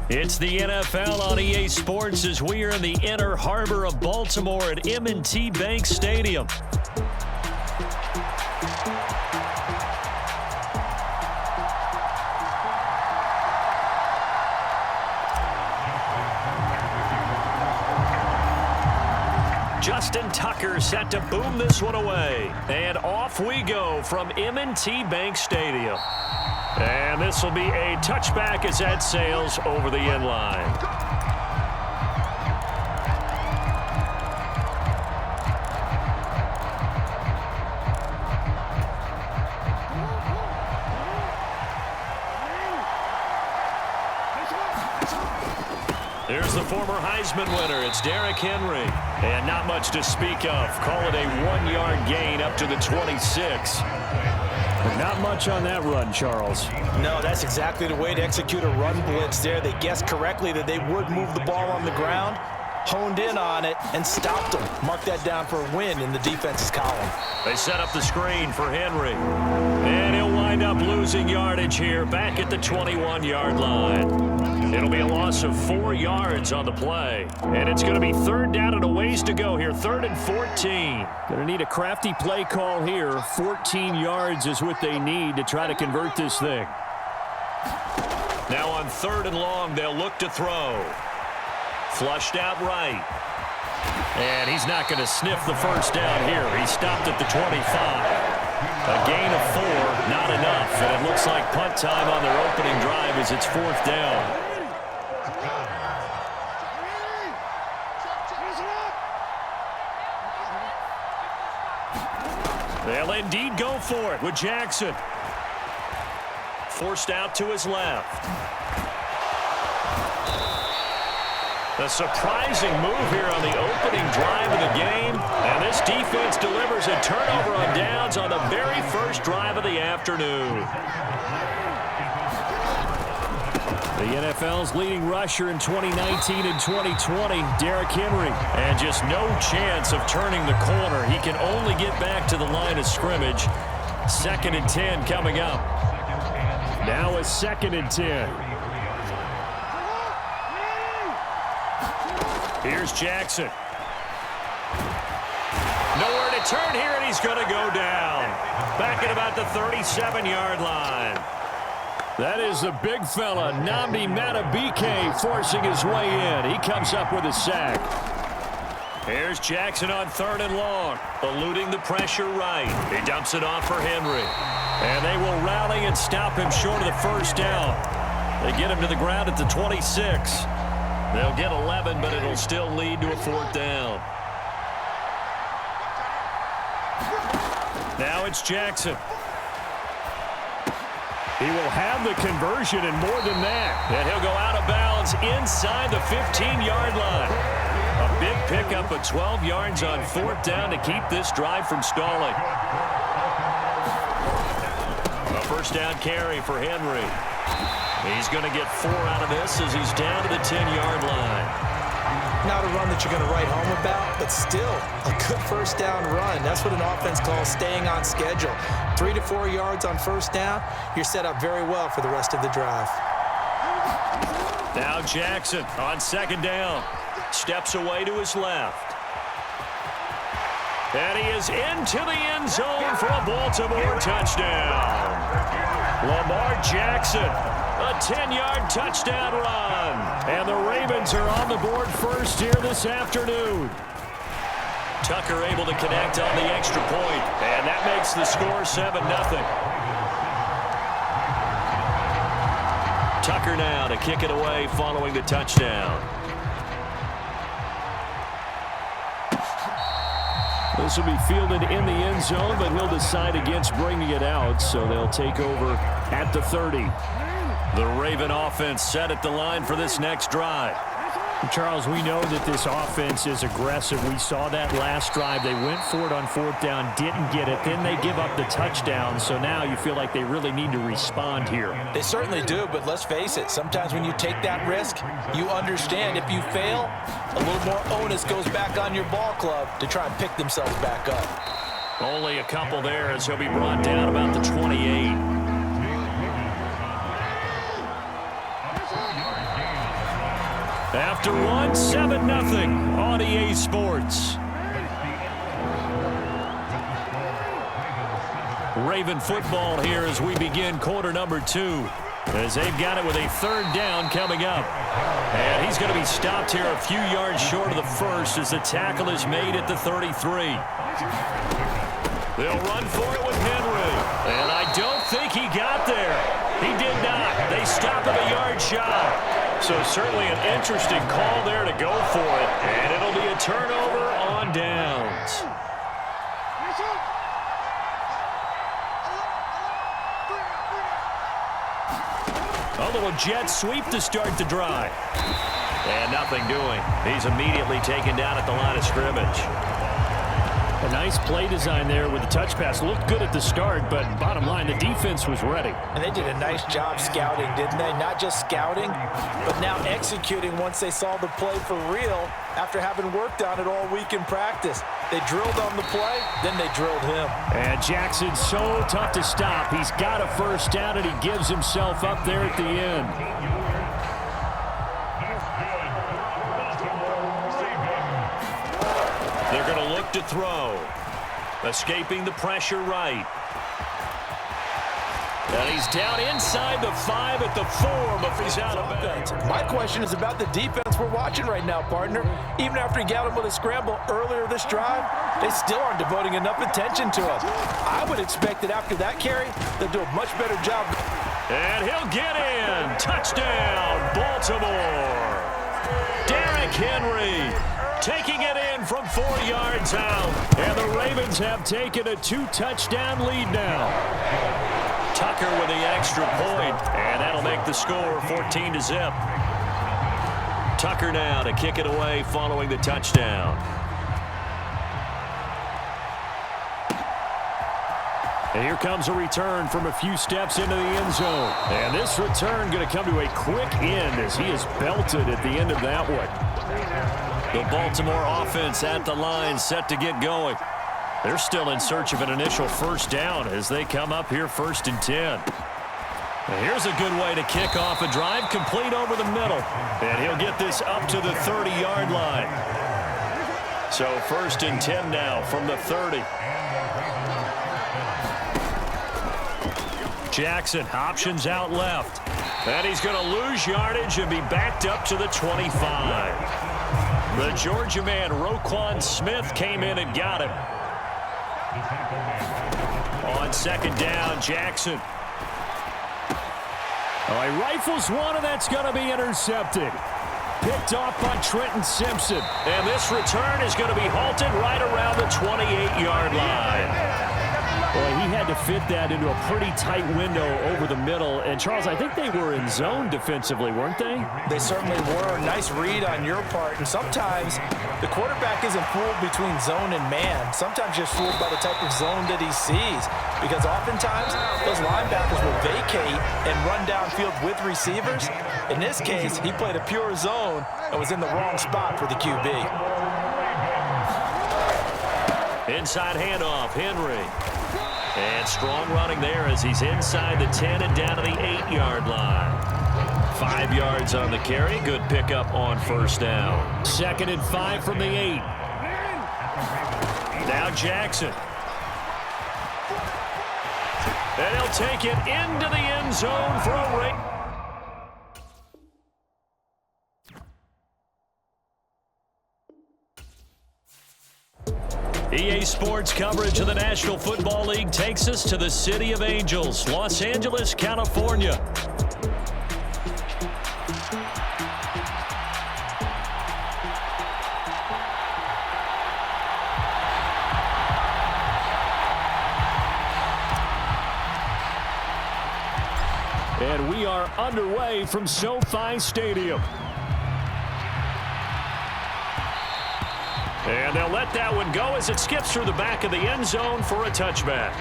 It's the NFL on EA Sports as we are in the inner harbor of Baltimore at M&T Bank Stadium. Justin Tucker set to boom this one away. And off we go from M&T Bank Stadium. And this will be a touchback as that sails over the end line. There's the former Heisman winner. It's Derrick Henry. And not much to speak of. Call it a 1-yard gain up to the 26. Not much on that run, Charles. No, that's exactly the way to execute a run blitz there. They guessed correctly that they would move the ball on the ground, honed in on it, and stopped them. Mark that down for a win in the defense's column. They set up the screen for Henry. And he'll wind up losing yardage here back at the 21-yard line. It'll be a loss of 4 yards on the play. And it's going to be third down and a ways to go here. 3rd and 14. Going to need a crafty play call here. 14 yards is what they need to try to convert this thing. Now on 3rd and long, they'll look to throw. Flushed out right. And he's not going to sniff the first down here. He stopped at the 25. A gain of 4, not enough. And it looks like punt time on their opening drive as it's 4th down. They'll indeed go for it with Jackson. Forced out to his left. A surprising move here on the opening drive of the game. And this defense delivers a turnover on downs on the very first drive of the afternoon. The NFL's leading rusher in 2019 and 2020, Derrick Henry. And just no chance of turning the corner. He can only get back to the line of scrimmage. 2nd and 10 coming up. Now a 2nd and 10. Here's Jackson. Nowhere to turn here, and he's going to go down. Back at about the 37-yard line. That is the big fella, Nnamdi Madubuike, forcing his way in. He comes up with a sack. Here's Jackson on 3rd and long, eluding the pressure right. He dumps it off for Henry. And they will rally and stop him short of the first down. They get him to the ground at the 26. They'll get 11, but it'll still lead to a 4th down. Now it's Jackson. He will have the conversion and more than that. And he'll go out of bounds inside the 15-yard line. A big pickup of 12 yards on 4th down to keep this drive from stalling. A first down carry for Henry. He's going to get 4 out of this as he's down to the 10-yard line. Not a run that you're going to write home about, but still a good first down run. That's what an offense calls staying on schedule. 3 to 4 yards on first down, you're set up very well for the rest of the drive. Now Jackson on 2nd down. Steps away to his left. And he is into the end zone for a Baltimore touchdown. Lamar Jackson, a 10-yard touchdown run. And the Ravens are on the board first here this afternoon. Tucker able to connect on the extra point, and that makes the score 7-0. Tucker now to kick it away following the touchdown. This will be fielded in the end zone, but he'll decide against bringing it out, so they'll take over at the 30. The Raven offense set at the line for this next drive. Charles, we know that this offense is aggressive. We saw that last drive. They went for it on 4th down, didn't get it. Then they give up the touchdown. So now you feel like they really need to respond here. They certainly do, but let's face it. Sometimes when you take that risk, you understand if you fail, a little more onus goes back on your ball club to try and pick themselves back up. Only a couple there as he'll be brought down about the 28. After one, 7-0 on EA Sports. Raven football here as we begin quarter number 2. As they've got it with a third down coming up. And he's going to be stopped here a few yards short of the first as the tackle is made at the 33. They'll run for it with Henry. And I don't think he got there. He did not. They stop him a yard shy. So certainly an interesting call there to go for it. And it'll be a turnover on downs. A little jet sweep to start the drive. And nothing doing. He's immediately taken down at the line of scrimmage. A nice play design there with the touch pass. Looked good at the start, but bottom line, the defense was ready. And they did a nice job scouting, didn't they? Not just scouting, but now executing once they saw the play for real after having worked on it all week in practice. They drilled on the play, then they drilled him. And Jackson's so tough to stop. He's got a first down, and he gives himself up there at the end. They're going to look to throw. Escaping the pressure right. And he's down inside the 5 at the 4, but he's out of bounds. My question is about the defense we're watching right now, partner. Even after he got him with a scramble earlier this drive, they still aren't devoting enough attention to him. I would expect that after that carry, they'll do a much better job. And he'll get in. Touchdown, Baltimore. Derrick Henry taking it in from 4 yards out. And the Ravens have taken a 2-touchdown lead now. Tucker with the extra point, and that'll make the score 14-0. Tucker now to kick it away following the touchdown. And here comes a return from a few steps into the end zone. And this return going to come to a quick end as he is belted at the end of that one. The Baltimore offense at the line set to get going. They're still in search of an initial first down as they come up here 1st and 10. And here's a good way to kick off a drive, complete over the middle. And he'll get this up to the 30-yard line. So 1st and 10 now from the 30. Jackson options out left. And he's going to lose yardage and be backed up to the 25. The Georgia man, Roquan Smith, came in and got him. On 2nd down, Jackson. Oh, he rifles one, and that's going to be intercepted. Picked off by Trenton Simpson. And this return is going to be halted right around the 28-yard line. Well, he had to fit that into a pretty tight window over the middle. And, Charles, I think they were in zone defensively, weren't they? They certainly were. Nice read on your part. And sometimes the quarterback isn't fooled between zone and man. Sometimes you're fooled by the type of zone that he sees. Because oftentimes those linebackers will vacate and run downfield with receivers. In this case, he played a pure zone and was in the wrong spot for the QB. Inside handoff, Henry. And strong running there as he's inside the 10 and down to the 8-yard line. 5 yards on the carry. Good pickup on 1st down. 2nd and 5 from the 8. Now Jackson. And he'll take it into the end zone for a ring. EA Sports coverage of the National Football League takes us to the City of Angels, Los Angeles, California. And we are underway from SoFi Stadium. And they'll let that one go as it skips through the back of the end zone for a touchback.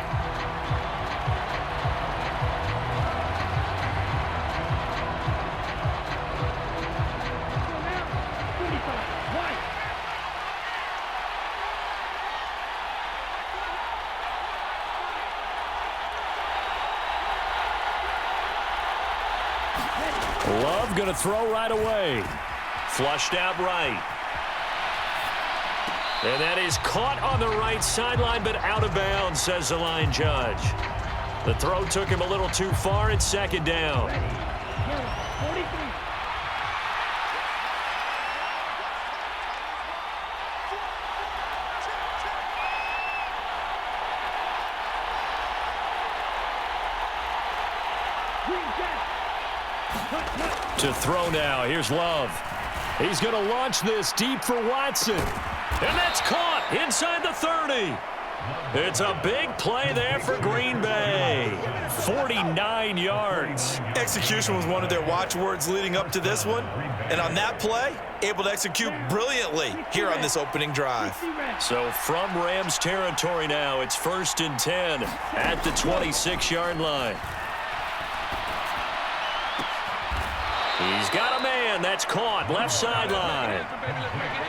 Love going to throw right away. Flushed out right. And that is caught on the right sideline, but out of bounds, says the line judge. The throw took him a little too far. It's second down. To throw now. Here's Love. He's going to launch this deep for Watson. And that's caught inside the 30. It's a big play there for Green Bay. 49 yards. Execution was one of their watchwords leading up to this one. And on that play, able to execute brilliantly here on this opening drive. So from Rams territory now, it's 1st and 10 at the 26-yard line. He's got a man. That's caught. Left sideline.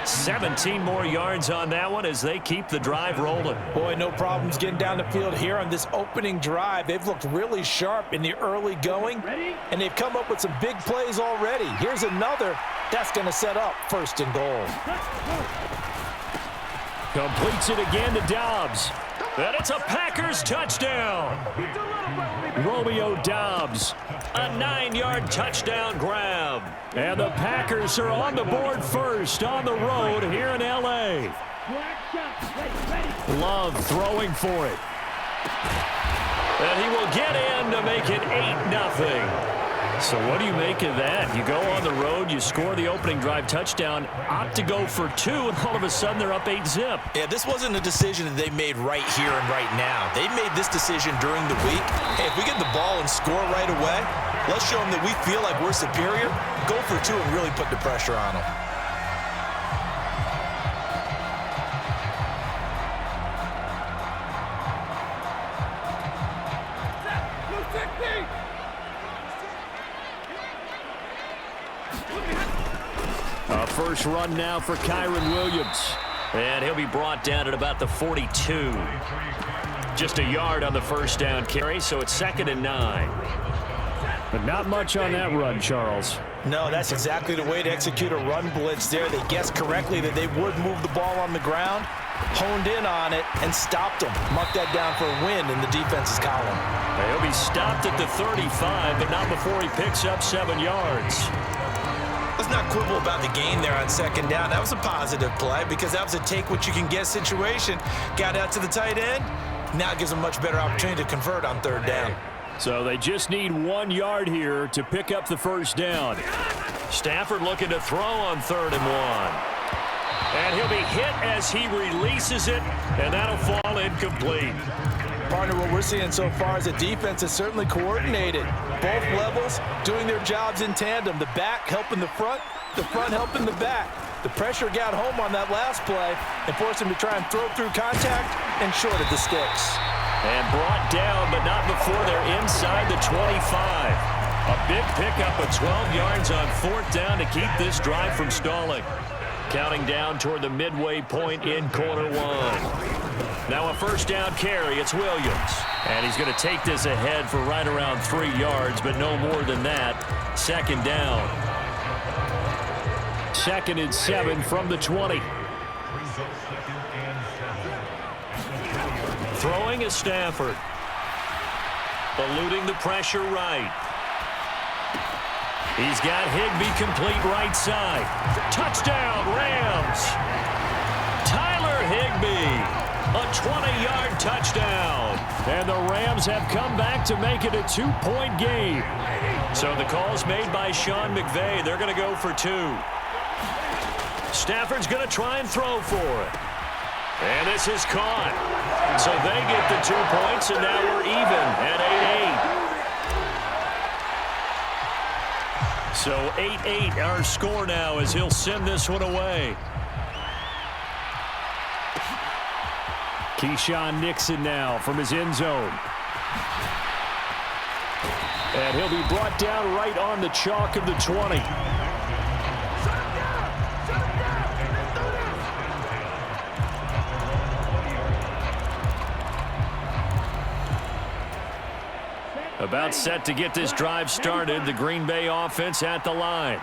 17 more yards on that one as they keep the drive rolling. Boy, no problems getting down the field here on this opening drive. They've looked really sharp in the early going, and they've come up with some big plays already. Here's another. That's going to set up 1st and goal. Completes it again to Dobbs. And it's a Packers touchdown. Romeo Dobbs. A 9-yard touchdown grab. And the Packers are on the board first on the road here in L.A. Love throwing for it. And he will get in to make it 8-0. So what do you make of that? You go on the road, you score the opening drive touchdown, opt to go for 2, and all of a sudden they're up 8-zip. Yeah, this wasn't a decision that they made right here and right now. They made this decision during the week. Hey, if we get the ball and score right away, let's show them that we feel like we're superior. Go for 2 and really put the pressure on them. First run now for Kyron Williams. And he'll be brought down at about the 42. Just a yard on the first down carry, so it's 2nd and 9. But not much on that run, Charles. No, that's exactly the way to execute a run blitz there. They guessed correctly that they would move the ball on the ground, honed in on it, and stopped them. Mark that down for a win in the defense's column. He'll be stopped at the 35, but not before he picks up 7 yards. Let's not quibble about the gain there on 2nd down. That was a positive play because that was a take-what-you-can-get situation. Got out to the tight end. Now it gives them a much better opportunity to convert on 3rd down. So they just need 1 yard here to pick up the first down. Stafford looking to throw on 3rd and 1. And he'll be hit as he releases it, and that'll fall incomplete. Partner, what we're seeing so far is the defense is certainly coordinated. Both levels doing their jobs in tandem. The back helping the front helping the back. The pressure got home on that last play and forced him to try and throw through contact and short of the sticks. And brought down, but not before they're inside the 25. A big pickup of 12 yards on 4th down to keep this drive from stalling. Counting down toward the midway point in quarter 1. Now a first down carry. It's Williams. And he's going to take this ahead for right around 3 yards, but no more than that. 2nd down. 2nd and 7 from the 20. Throwing is Stafford. Eluding the pressure right. He's got Higbee complete right side. Touchdown, Rams. Tyler Higbee. A 20-yard touchdown. And the Rams have come back to make it a 2-point game. So the call's made by Sean McVay. They're going to go for 2. Stafford's going to try and throw for it. And this is caught. So they get the 2 points, and now we're even at 8-8. So 8-8 our score now as he'll send this one away. Keyshawn Nixon now from his end zone. And he'll be brought down right on the chalk of the 20. About set to get this drive started. The Green Bay offense at the line.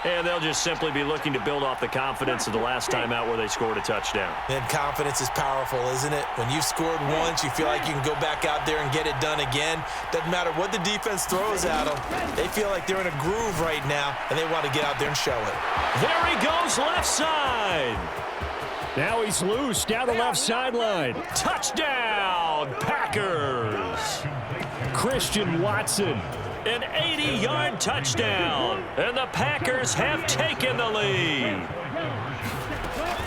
And they'll just simply be looking to build off the confidence of the last time out where they scored a touchdown. And confidence is powerful, isn't it? When you've scored once, you feel like you can go back out there and get it done again. Doesn't matter what the defense throws at them. They feel like they're in a groove right now, and they want to get out there and show it. There he goes, left side. Now he's loose down the left sideline. Touchdown, Packers. Christian Watson. An 80-yard touchdown, and the Packers have taken the lead.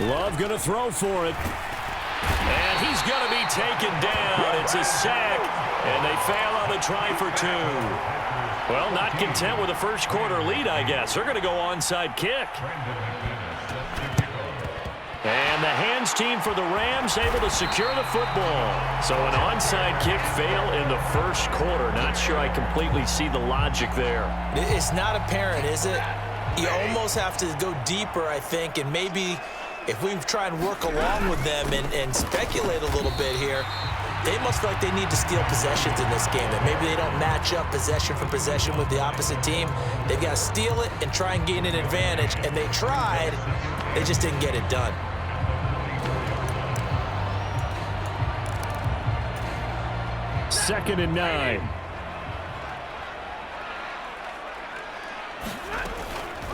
Love going to throw for it. And he's going to be taken down. It's a sack, and they fail on the try for 2. Well, not content with a first quarter lead, I guess. They're going to go onside kick. And the hands team for the Rams able to secure the football. So an onside kick fail in the first quarter. Not sure I completely see the logic there. It's not apparent, is it? You almost have to go deeper, I think, and maybe if we try and work along with them and speculate a little bit here, they must feel like they need to steal possessions in this game, and maybe they don't match up possession for possession with the opposite team. They've got to steal it and try and gain an advantage, and they tried. They just didn't get it done. Second and 9.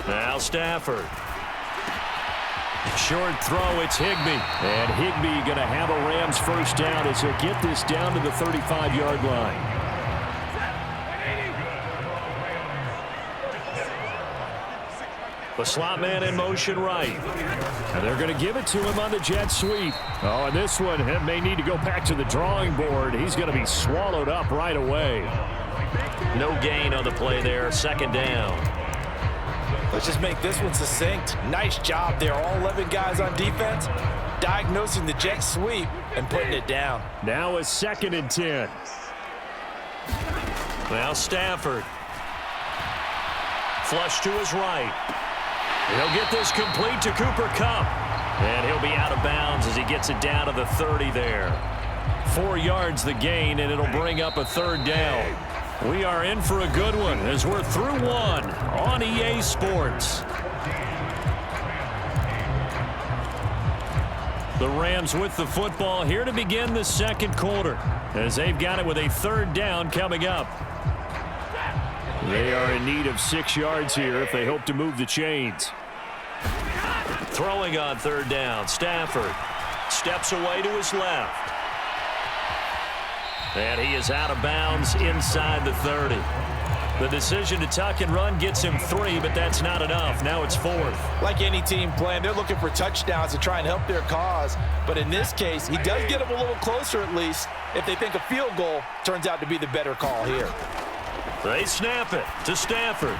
Now Stafford. Short throw, it's Higbee. And Higbee going to have a Rams first down as he'll get this down to the 35-yard line. The slot man in motion right. And they're going to give it to him on the jet sweep. Oh, and this one may need to go back to the drawing board. He's going to be swallowed up right away. No gain on the play there. Second down. Let's just make this one succinct. Nice job there. All 11 guys on defense diagnosing the jet sweep and putting it down. Now a 2nd and 10. Now Stafford. Flush to his right. He'll get this complete to Cooper Kupp. And he'll be out of bounds as he gets it down to the 30 there. 4 yards the gain, and it'll bring up a 3rd down. We are in for a good one as we're through 1 on EA Sports. The Rams with the football here to begin the second quarter as they've got it with a 3rd down coming up. They are in need of 6 yards here if they hope to move the chains. Throwing on 3rd down, Stafford steps away to his left. And he is out of bounds inside the 30. The decision to tuck and run gets him 3, but that's not enough. Now it's 4th. Like any team playing, they're looking for touchdowns to try and help their cause. But in this case, he does get them a little closer at least if they think a field goal turns out to be the better call here. They snap it to Stafford.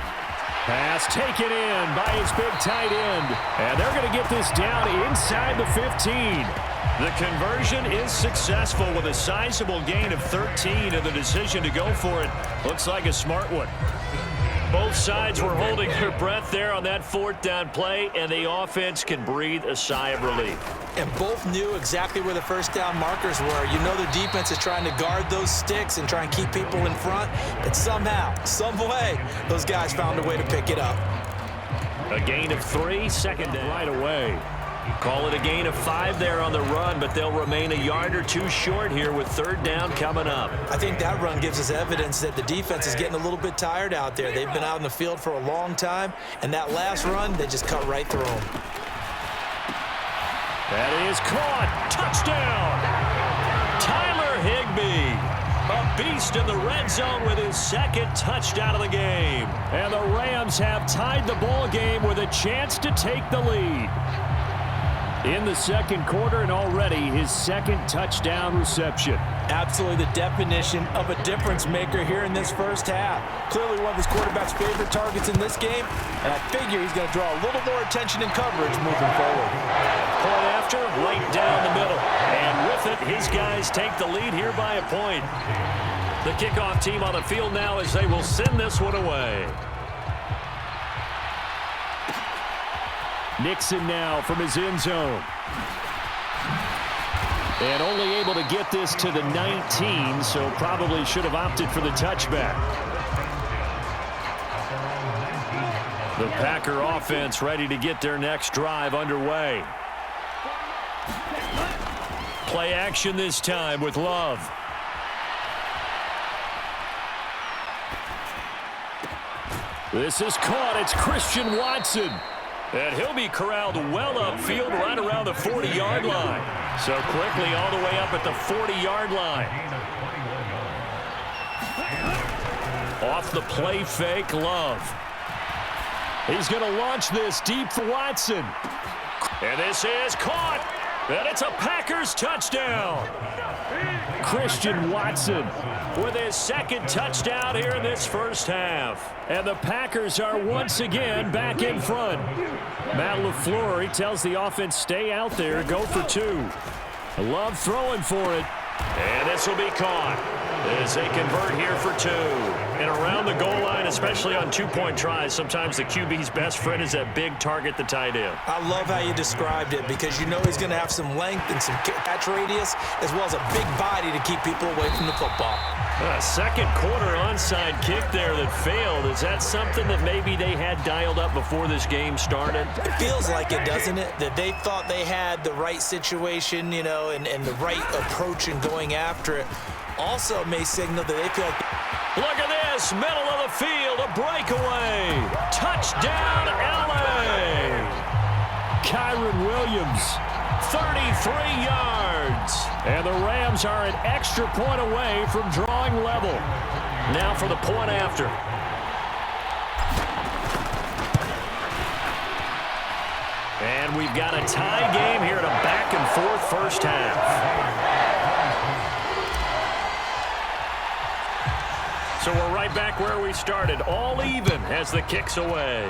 Pass taken in by his big tight end. And they're going to get this down inside the 15. The conversion is successful with a sizable gain of 13, and the decision to go for it looks like a smart one. Both sides were holding their breath there on that 4th down play, and the offense can breathe a sigh of relief. And both knew exactly where the first down markers were. You know the defense is trying to guard those sticks and try and keep people in front, but somehow, some way, those guys found a way to pick it up. A gain of 3, 2nd down right away. Call it a gain of 5 there on the run, but they'll remain a yard or 2 short here with 3rd down coming up. I think that run gives us evidence that the defense is getting a little bit tired out there. They've been out in the field for a long time, and that last run, they just cut right through them. That is caught. Touchdown! Tyler Higbee, a beast in the red zone with his 2nd touchdown of the game. And the Rams have tied the ball game with a chance to take the lead. In the second quarter, and already his 2nd touchdown reception. Absolutely the definition of a difference maker here in this first half. Clearly one of his quarterback's favorite targets in this game, and I figure he's going to draw a little more attention and coverage moving forward. Point after, right down the middle. And with it, his guys take the lead here by a point. The kickoff team on the field now as they will send this one away. Nixon now from his end zone. And only able to get this to the 19, so probably should have opted for the touchback. The Packer offense ready to get their next drive underway. Play action this time with Love. This is caught. It's Christian Watson. And he'll be corralled well upfield right around the 40-yard line. So quickly all the way up at the 40-yard line. Off the play fake, Love. He's going to launch this deep for Watson. And this is caught. And it's a Packers touchdown. Christian Watson with his second touchdown here in this first half. And the Packers are once again back in front. Matt LaFleur, he tells the offense, stay out there, go for two. Love throwing for it. And this will be caught as they convert here for two. And around the goal line, especially on two-point tries, sometimes the QB's best friend is that big target, the tight end. I love how you described it because you know he's going to have some length and some catch radius as well as a big body to keep people away from the football. Second quarter onside kick there that failed. Is that something that maybe they had dialed up before this game started? It feels like it, doesn't it? That they thought they had the right situation, you know, and the right approach in going after it. Also may signal that they feel like... Look at this, middle of the field, a breakaway. Touchdown, LA. Kyron Williams, 33 yards. And the Rams are an extra point away from drawing level. Now for the point after. And we've got a tie game here in a back-and-forth first half. So we're right back where we started, all even as the kick's away.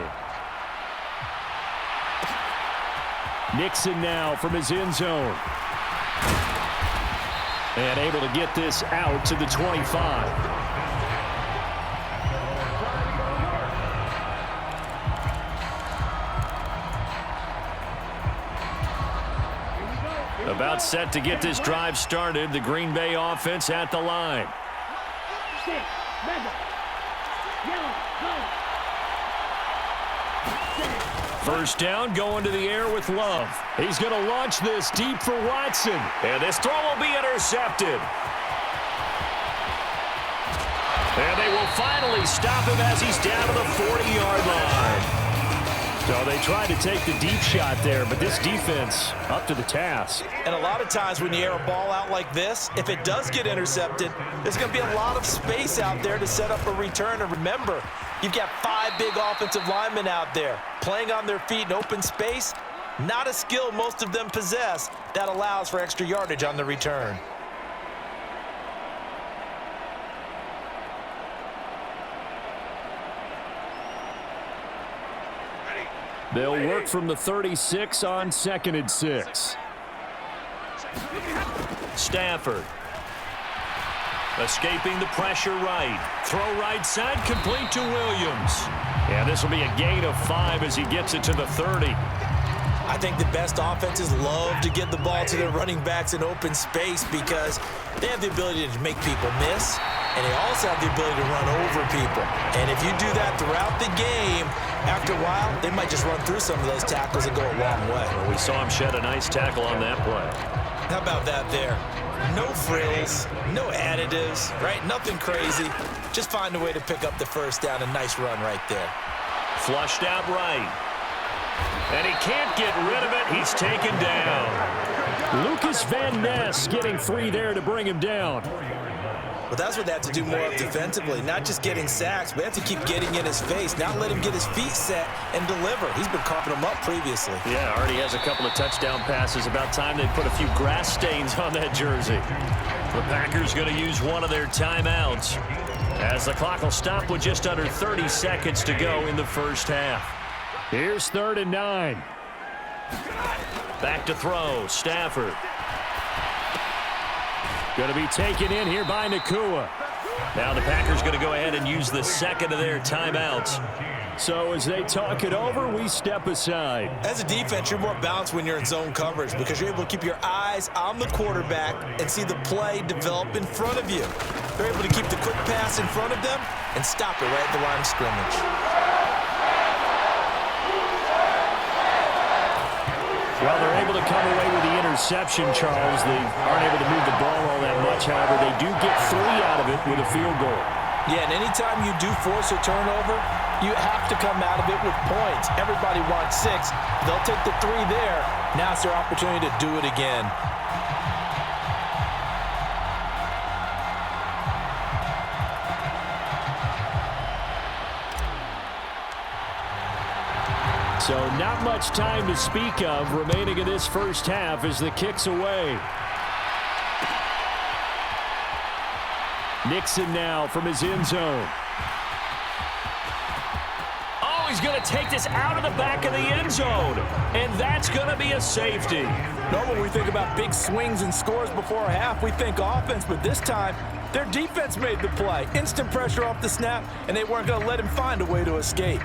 Nixon now from his end zone. And able to get this out to the 25. About set to get this drive started, the Green Bay offense at the line. First down, going to the air with Love. He's going to launch this deep for Watson. And this throw will be intercepted. And they will finally stop him as he's down to the 40-yard line. So they tried to take the deep shot there, but this defense up to the task. And a lot of times when you air a ball out like this, if it does get intercepted, there's going to be a lot of space out there to set up a return. And remember, you've got 5 big offensive linemen out there playing on their feet in open space. Not a skill most of them possess that allows for extra yardage on the return. They'll work from the 36 on 2nd and 6. Stafford. Escaping the pressure right. Throw right side, complete to Williams. And this will be a gain of 5 as he gets it to the 30. I think the best offenses love to get the ball to their running backs in open space because they have the ability to make people miss, and they also have the ability to run over people. And if you do that throughout the game, after a while, they might just run through some of those tackles and go a long way. Well, we saw him shed a nice tackle on that play. How about that there? No frills, no additives, right? Nothing crazy. Just find a way to pick up the first down. A nice run right there. Flushed out right. And he can't get rid of it. He's taken down. Lucas Van Ness getting free there to bring him down. But that's what they have to do more of defensively. Not just getting sacks, but they have to keep getting in his face. Not let him get his feet set and deliver. He's been carping them up previously. Yeah, already has a couple of touchdown passes. About time they put a few grass stains on that jersey. The Packers going to use one of their timeouts as the clock will stop with just under 30 seconds to go in the first half. Here's 3rd and 9. Back to throw, Stafford. Going to be taken in here by Nakua. Now the Packers going to go ahead and use the second of their timeouts. So as they talk it over, we step aside. As a defense, you're more balanced when you're in zone coverage because you're able to keep your eyes on the quarterback and see the play develop in front of you. They're able to keep the quick pass in front of them and stop it right at the line of scrimmage. to come away with the interception, Charles. They aren't able to move the ball all that much. However, they do get 3 out of it with a field goal. Yeah, and anytime you do force a turnover, you have to come out of it with points. Everybody wants 6. They'll take the 3 there. Now it's their opportunity to do it again. So not much time to speak of remaining in this first half as the kick's away. Nixon now from his end zone. Oh, he's going to take this out of the back of the end zone. And that's going to be a safety. Normally we think about big swings and scores before a half. We think offense, but this time their defense made the play. Instant pressure off the snap, and they weren't going to let him find a way to escape.